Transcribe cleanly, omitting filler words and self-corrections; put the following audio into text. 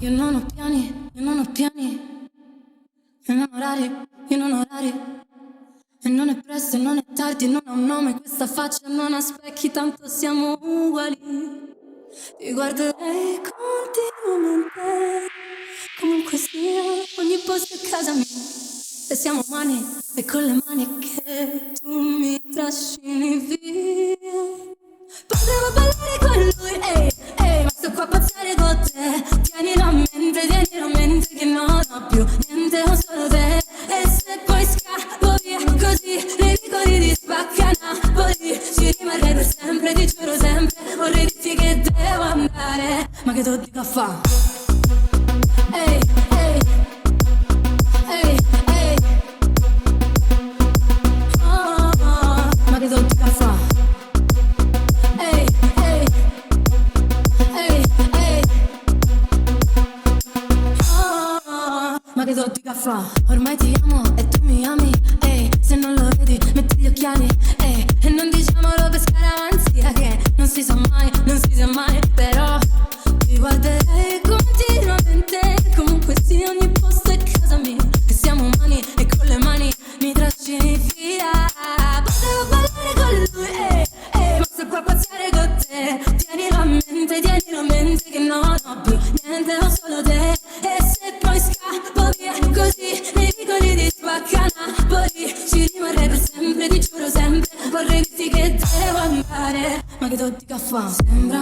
Io non ho piani, io non ho piani, io non ho orari, io non ho orari. E non è presto e non è tardi, non ha un nome, questa faccia non ha specchi, tanto siamo uguali. Ti guarderei continuamente, comunque sia, ogni posto è casa mia. Se siamo umani e con le mani che tu mi trascini via. Potevo ballare con lui, ehi, ehi, ma sto qua a pazzare con te. Tienilo a mente che non ho più niente, ho solo te. E se poi scappo via così, nei vicoli di Spacca Napoli ci rimarrei per sempre, ti giuro sempre. Vorrei dirti che devo andare, ma che tu dica fa? Ehi, ehi, ehi, ehi. Oh, oh, ma che tu dica fa? Ehi, ehi, ehi, ehi. Oh, oh, ma che tu dica fa? Ormai ti amo e tu mi ami, ehi. Se non lo vedi, metti gli occhiali, ehi. E non diciamolo per scaramanzia, che non si sa mai, non si sa mai. Però ti guarderei continuamente, comunque sia, ogni posto è casa mia. E siamo umani e con le mani mi trascini via. Potevo ballare con lui, ma sto qua a pazzare con te. Tienilo a mente che non ho più niente, ho solo te. E se poi scappo via così, nei vicoli di Spacca Napoli ci rimarrei per sempre, ti giuro sempre. Vorrei dirti che devo andare, ma che tu dica fa? Sembra